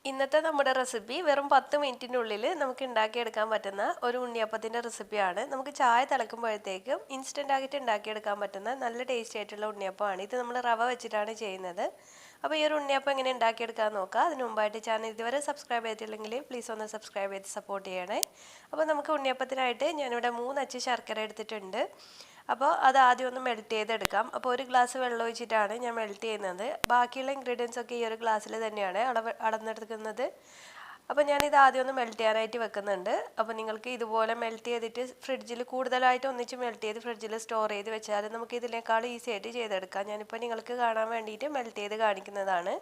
ഇന്നത്തെ നമ്മുടെ റെസിപ്പി വെറും 10 മിനിറ്റിനുള്ളിൽ നമുക്ക് ഉണ്ടാക്കിയെടുക്കാൻ പറ്റുന്ന ഒരു ഉണ്ണിയപ്പത്തിൻ്റെ റെസിപ്പിയാണ്. നമുക്ക് ചായ തിളക്കുമ്പോഴത്തേക്കും ഇൻസ്റ്റൻ്റ് ആയിട്ട് ഉണ്ടാക്കിയെടുക്കാൻ പറ്റുന്ന നല്ല ടേസ്റ്റി ആയിട്ടുള്ള ഉണ്ണിയപ്പമാണ്. ഇത് നമ്മൾ റവ വെച്ചിട്ടാണ് ചെയ്യുന്നത്. അപ്പോൾ ഈ ഒരു ഉണ്ണിയപ്പം എങ്ങനെ ഉണ്ടാക്കിയെടുക്കാൻ നോക്കാം. അതിന് മുമ്പായിട്ട് ചാനൽ ഇതുവരെ സബ്സ്ക്രൈബ് ചെയ്തിട്ടില്ലെങ്കിൽ പ്ലീസ് ഒന്ന് സബ്സ്ക്രൈബ് ചെയ്ത് സപ്പോർട്ട് ചെയ്യണേ. അപ്പോൾ നമുക്ക് ഉണ്ണിയപ്പത്തിനായിട്ട് ഞാനിവിടെ 3 അച്ച് ശർക്കര എടുത്തിട്ടുണ്ട്. അപ്പോൾ അത് ആദ്യം ഒന്ന് മെൽറ്റ് ചെയ്തെടുക്കാം. അപ്പോൾ ഒരു ഗ്ലാസ് വെള്ളം ഒഴിച്ചിട്ടാണ് ഞാൻ മെൽറ്റ് ചെയ്യുന്നത്. ബാക്കിയുള്ള ഇൻഗ്രീഡിയൻസ് ഒക്കെ ഈ ഒരു ഗ്ലാസ്സിൽ തന്നെയാണ് അളന്നെടുക്കുന്നത്. അപ്പോൾ ഞാനിത് ആദ്യം ഒന്ന് മെൽറ്റ് ചെയ്യാനായിട്ട് വെക്കുന്നുണ്ട്. അപ്പോൾ നിങ്ങൾക്ക് ഇതുപോലെ മെൽറ്റ് ചെയ്തിട്ട് ഫ്രിഡ്ജിൽ കൂടുതലായിട്ട് ഒന്നിച്ച് മെൽറ്റ് ചെയ്ത് ഫ്രിഡ്ജിൽ സ്റ്റോർ ചെയ്ത് വെച്ചാൽ നമുക്ക് ഇതിനേക്കാൾ ഈസി ആയിട്ട് ചെയ്തെടുക്കാം. ഞാനിപ്പോൾ നിങ്ങൾക്ക് കാണാൻ വേണ്ടിയിട്ട് മെൽറ്റ് ചെയ്ത് കാണിക്കുന്നതാണ്.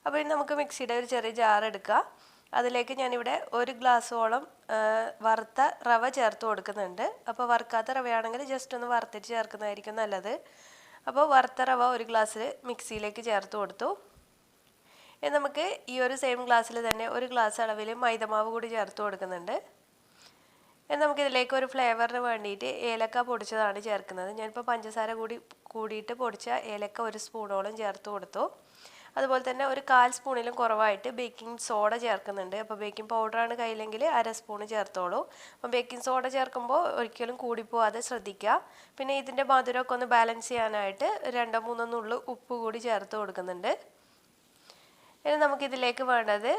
അപ്പോൾ ഇനി നമുക്ക് മിക്സിയുടെ ഒരു ചെറിയ ജാർ എടുക്കാം. അതിലേക്ക് ഞാനിവിടെ 1 ഗ്ലാസ്സോളം വറുത്ത റവ ചേർത്ത് കൊടുക്കുന്നുണ്ട്. അപ്പോൾ വറുക്കാത്ത റവയാണെങ്കിൽ ജസ്റ്റ് ഒന്ന് വറുത്തിട്ട് ചേർക്കുന്നതായിരിക്കും നല്ലത്. അപ്പോൾ വറുത്ത റവ 1 ഗ്ലാസ്സിൽ മിക്സിയിലേക്ക് ചേർത്ത് കൊടുത്തു. ഇനി നമുക്ക് ഈ ഒരു സെയിം ഗ്ലാസ്സിൽ തന്നെ 1 ഗ്ലാസ് അളവിൽ മൈദമാവ് കൂടി ചേർത്ത് കൊടുക്കുന്നുണ്ട്. ഇനി നമുക്കിതിലേക്ക് ഒരു ഫ്ലേവറിന് വേണ്ടിയിട്ട് ഏലക്ക പൊടിച്ചതാണ് ചേർക്കുന്നത്. ഞാനിപ്പോൾ പഞ്ചസാര കൂടിയിട്ട് പൊടിച്ച ഏലക്ക 1 സ്പൂണോളം ചേർത്ത് കൊടുത്തു. അതുപോലെ തന്നെ ഒരു 1/4 സ്പൂണിലും കുറവായിട്ട് ബേക്കിംഗ് സോഡ ചേർക്കുന്നുണ്ട്. അപ്പോൾ ബേക്കിംഗ് പൗഡറാണ് കയ്യിലെങ്കിൽ 1/2 സ്പൂൺ ചേർത്തോളൂ. അപ്പോൾ ബേക്കിംഗ് സോഡ ചേർക്കുമ്പോൾ ഒരിക്കലും കൂടിപ്പോവാതെ ശ്രദ്ധിക്കുക. പിന്നെ ഇതിൻ്റെ മധുരമൊക്കെ ഒന്ന് ബാലൻസ് ചെയ്യാനായിട്ട് 2-3 നുള്ളു ഉപ്പ് കൂടി ചേർത്ത് കൊടുക്കുന്നുണ്ട്. ഇനി നമുക്കിതിലേക്ക് വേണ്ടത്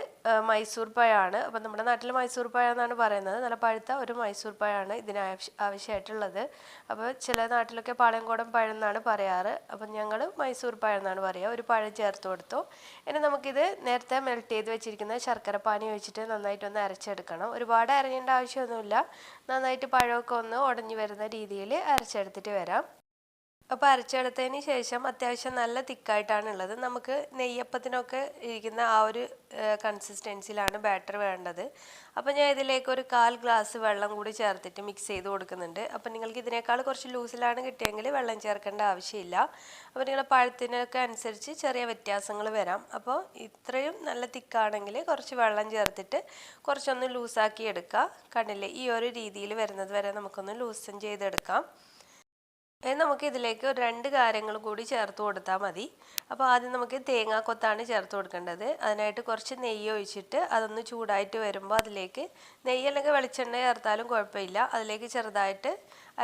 മൈസൂർ പഴമാണ്. അപ്പം നമ്മുടെ നാട്ടിൽ മൈസൂർ പഴം എന്നാണ് പറയുന്നത്. നല്ല പഴുത്ത ഒരു മൈസൂർ പഴമാണ് ഇതിന് ആവശ്യമായിട്ടുള്ളത്. അപ്പോൾ ചില നാട്ടിലൊക്കെ പാളയംകോടൻ പഴം എന്നാണ് പറയാറ്. അപ്പം ഞങ്ങൾ മൈസൂർ പഴം എന്നാണ് പറയുക. ഒരു പഴം ചേർത്ത് കൊടുത്തു. ഇനി നമുക്കിത് നേരത്തെ മെൽറ്റ് ചെയ്ത് വെച്ചിരിക്കുന്ന ശർക്കര പാനി ഒഴിച്ചിട്ട് നന്നായിട്ടൊന്ന് അരച്ചെടുക്കണം. ഒരുപാട് അരഞ്ഞേണ്ട ആവശ്യമൊന്നുമില്ല. നന്നായിട്ട് പഴമൊക്കെ ഒന്ന് ഉടഞ്ഞു വരുന്ന രീതിയിൽ അരച്ചെടുത്തിട്ട് വരാം. അപ്പോൾ അരച്ചെടുത്തതിന് ശേഷം അത്യാവശ്യം നല്ല തിക്കായിട്ടാണ് ഉള്ളത്. നമുക്ക് നെയ്യപ്പത്തിനൊക്കെ ഇരിക്കുന്ന ആ ഒരു കൺസിസ്റ്റൻസിയിലാണ് ബാറ്റർ വേണ്ടത്. അപ്പോൾ ഞാൻ ഇതിലേക്ക് ഒരു 1/4 ഗ്ലാസ് വെള്ളം കൂടി ചേർത്തിട്ട് മിക്സ് ചെയ്ത് കൊടുക്കുന്നുണ്ട്. അപ്പോൾ നിങ്ങൾക്ക് ഇതിനേക്കാൾ കുറച്ച് ലൂസിലാണ് കിട്ടിയെങ്കിൽ വെള്ളം ചേർക്കേണ്ട ആവശ്യമില്ല. അപ്പോൾ നിങ്ങളുടെ പഴത്തിനൊക്കെ അനുസരിച്ച് ചെറിയ വ്യത്യാസങ്ങൾ വരാം. അപ്പോൾ ഇത്രയും നല്ല തിക്കാണെങ്കിൽ കുറച്ച് വെള്ളം ചേർത്തിട്ട് കുറച്ചൊന്ന് ലൂസാക്കി എടുക്കുക. കണ്ടില്ലേ, ഈ ഒരു രീതിയിൽ വരുന്നത് വരെ നമുക്കൊന്ന് ലൂസൻ ചെയ്തെടുക്കാം. നമുക്ക് ഇതിലേക്ക് 2 കാര്യങ്ങൾ കൂടി ചേർത്ത് കൊടുത്താൽ മതി. അപ്പോൾ ആദ്യം നമുക്ക് തേങ്ങാക്കൊത്താണ് ചേർത്ത് കൊടുക്കേണ്ടത്. അതിനായിട്ട് കുറച്ച് നെയ്യ് ഒഴിച്ചിട്ട് അതൊന്ന് ചൂടായിട്ട് വരുമ്പോൾ അതിലേക്ക് നെയ്യ് അല്ലെങ്കിൽ വെളിച്ചെണ്ണ ചേർത്താലും കുഴപ്പമില്ല. അതിലേക്ക് ചെറുതായിട്ട്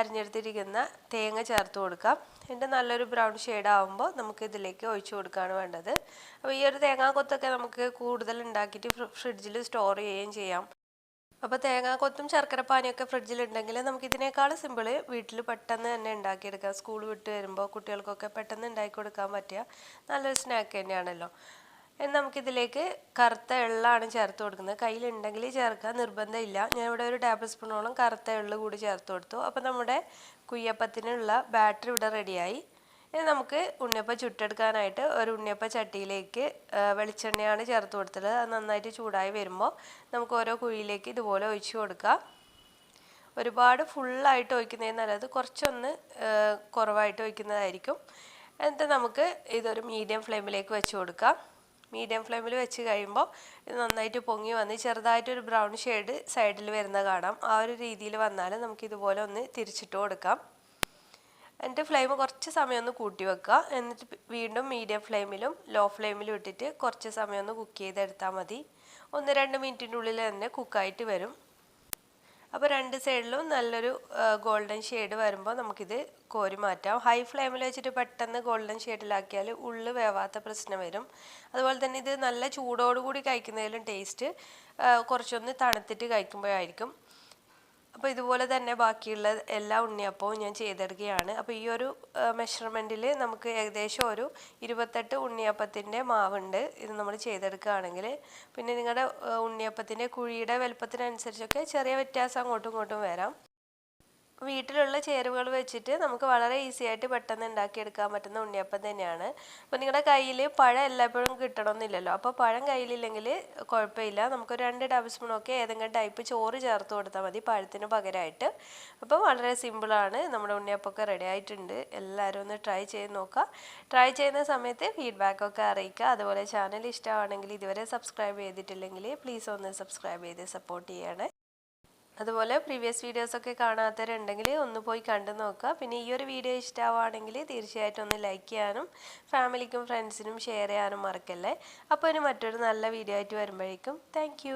അരിഞ്ഞെടുത്തിരിക്കുന്ന തേങ്ങ ചേർത്ത് കൊടുക്കാം. എന്നിട്ട് നല്ലൊരു ബ്രൗൺ ഷെയ്ഡ് ആകുമ്പോൾ നമുക്ക് ഇതിലേക്ക് ഒഴിച്ചു കൊടുക്കുകയാണ് വേണ്ടത്. അപ്പോൾ ഈ ഒരു തേങ്ങാക്കൊത്തൊക്കെ നമുക്ക് കൂടുതൽ ഉണ്ടാക്കിയിട്ട് ഫ്രിഡ്ജിൽ സ്റ്റോർ ചെയ്യുകയും ചെയ്യാം. അപ്പോൾ തേങ്ങാക്കൊത്തും ശർക്കരപ്പാനിയൊക്കെ ഫ്രിഡ്ജിലുണ്ടെങ്കിൽ നമുക്ക് ഇതിനേക്കാൾ സിമ്പിൾ വീട്ടിൽ പെട്ടെന്ന് തന്നെ ഉണ്ടാക്കിയെടുക്കാം. സ്കൂൾ വിട്ട് വരുമ്പോൾ കുട്ടികൾക്കൊക്കെ പെട്ടെന്ന് ഉണ്ടാക്കി കൊടുക്കാൻ പറ്റിയ നല്ലൊരു സ്നാക്ക് തന്നെയാണല്ലോ. നമുക്കിതിലേക്ക് കറുത്ത എള്ളാണ് ചേർത്ത് കൊടുക്കുന്നത്. കയ്യിലുണ്ടെങ്കിൽ ചേർക്കാൻ നിർബന്ധമില്ല. ഞാനിവിടെ ഒരു ടേബിൾ സ്പൂണോളം കറുത്ത എള്ള് കൂടി ചേർത്ത് കൊടുത്തു. അപ്പോൾ നമ്മുടെ കുയ്യപ്പത്തിനുള്ള ബാറ്റർ ഇവിടെ റെഡിയായി. ഇനി നമുക്ക് ഉണ്ണിയപ്പം ചുട്ടെടുക്കാനായിട്ട് ഒരു ഉണ്ണിയപ്പ ചട്ടിയിലേക്ക് വെളിച്ചെണ്ണയാണ് ചേർത്ത് കൊടുത്തത്. അത് നന്നായിട്ട് ചൂടായി വരുമ്പോൾ നമുക്ക് ഓരോ കുഴിയിലേക്ക് ഇതുപോലെ ഒഴിച്ചു കൊടുക്കാം. ഒരുപാട് ഫുള്ളായിട്ട് ഒഴിക്കുന്നതിന് നല്ലത് കുറച്ചൊന്ന് കുറവായിട്ട് ഒഴിക്കുന്നതായിരിക്കും. എന്നിട്ട് നമുക്ക് ഇതൊരു മീഡിയം ഫ്ലെയിമിലേക്ക് വെച്ച് കൊടുക്കാം. മീഡിയം ഫ്ലെയിമിൽ വെച്ച് കഴിയുമ്പോൾ ഇത് നന്നായിട്ട് പൊങ്ങി വന്ന് ചെറുതായിട്ടൊരു ബ്രൗൺ ഷെയ്ഡ് സൈഡിൽ വരുന്ന കാണാം. ആ ഒരു രീതിയിൽ വന്നാൽ നമുക്കിതുപോലെ ഒന്ന് തിരിച്ചിട്ട് കൊടുക്കാം. എന്നിട്ട് ഫ്ലെയിം കുറച്ച് സമയം ഒന്ന് കൂട്ടി വെക്കുക. എന്നിട്ട് വീണ്ടും മീഡിയം ഫ്ലെയിമിലും ലോ ഫ്ലെയിമിലും ഇട്ടിട്ട് കുറച്ച് സമയം ഒന്ന് കുക്ക് ചെയ്തെടുത്താൽ മതി. 1-2 മിനിറ്റിനുള്ളിൽ തന്നെ കുക്കായിട്ട് വരും. അപ്പോൾ 2 സൈഡിലും നല്ലൊരു ഗോൾഡൻ ഷെയ്ഡ് വരുമ്പോൾ നമുക്കിത് കോരി മാറ്റാം. ഹൈ ഫ്ലെയിമിൽ വെച്ചിട്ട് പെട്ടെന്ന് ഗോൾഡൻ ഷെയ്ഡിലാക്കിയാൽ ഉള്ളു വേവാത്ത പ്രശ്നം വരും. അതുപോലെ തന്നെ ഇത് നല്ല ചൂടോടുകൂടി കഴിക്കുന്നതിലും ടേസ്റ്റ് കുറച്ചൊന്ന് തണുത്തിട്ട് കഴിക്കുമ്പോഴായിരിക്കും. അപ്പോൾ ഇതുപോലെ തന്നെ ബാക്കിയുള്ള എല്ലാ ഉണ്ണിയപ്പവും ഞാൻ ചെയ്തെടുക്കുകയാണ്. അപ്പോൾ ഈ ഒരു മെഷർമെൻറ്റിൽ നമുക്ക് ഏകദേശം ഒരു 28 ഉണ്ണിയപ്പത്തിൻ്റെ മാവുണ്ട്. ഇത് നമ്മൾ ചെയ്തെടുക്കുകയാണെങ്കിൽ പിന്നെ നിങ്ങളുടെ ഉണ്ണിയപ്പത്തിൻ്റെ കുഴിയുടെ വലുപ്പത്തിനനുസരിച്ചൊക്കെ ചെറിയ വ്യത്യാസം അങ്ങോട്ടും ഇങ്ങോട്ടും വരാം. വീട്ടിലുള്ള ചേരുവകൾ വെച്ചിട്ട് നമുക്ക് വളരെ ഈസി ആയിട്ട് പെട്ടെന്ന് ഉണ്ടാക്കിയെടുക്കാൻ പറ്റുന്ന ഉണ്ണിയപ്പം തന്നെയാണ്. അപ്പോൾ നിങ്ങളുടെ കയ്യിൽ പഴം എല്ലായ്പ്പോഴും കിട്ടണമെന്നില്ലല്ലോ. അപ്പോൾ പഴം കയ്യിലില്ലെങ്കിൽ കുഴപ്പമില്ല. നമുക്കൊരു 2 ടേബിൾ സ്പൂണൊക്കെ ഏതെങ്കിലും ടൈപ്പ് ചോറ് ചേർത്ത് കൊടുത്താൽ മതി പഴത്തിന് പകരമായിട്ട്. അപ്പോൾ വളരെ സിമ്പിളാണ്. നമ്മുടെ ഉണ്ണിയപ്പമൊക്കെ റെഡി ആയിട്ടുണ്ട്. എല്ലാവരും ഒന്ന് ട്രൈ ചെയ്ത് നോക്കുക. ട്രൈ ചെയ്യുന്ന സമയത്ത് ഫീഡ്ബാക്കൊക്കെ അറിയിക്കുക. അതുപോലെ ചാനൽ ഇഷ്ടമാണെങ്കിൽ ഇതുവരെ സബ്സ്ക്രൈബ് ചെയ്തിട്ടില്ലെങ്കിൽ പ്ലീസ് ഒന്ന് സബ്സ്ക്രൈബ് ചെയ്ത് സപ്പോർട്ട് ചെയ്യണേ. അതുപോലെ പ്രീവിയസ് വീഡിയോസൊക്കെ കാണാത്തവരുണ്ടെങ്കിൽ ഒന്ന് പോയി കണ്ടു നോക്കുക. പിന്നെ ഈ ഒരു വീഡിയോ ഇഷ്ടമാവുകയാണെങ്കിൽ തീർച്ചയായിട്ടും ഒന്ന് ലൈക്ക് ചെയ്യാനും ഫാമിലിക്കും ഫ്രണ്ട്സിനും ഷെയർ ചെയ്യാനും മറക്കല്ലേ. അപ്പോൾ ഇനി മറ്റൊരു നല്ല വീഡിയോ ആയിട്ട് വരുമ്പോഴേക്കും താങ്ക്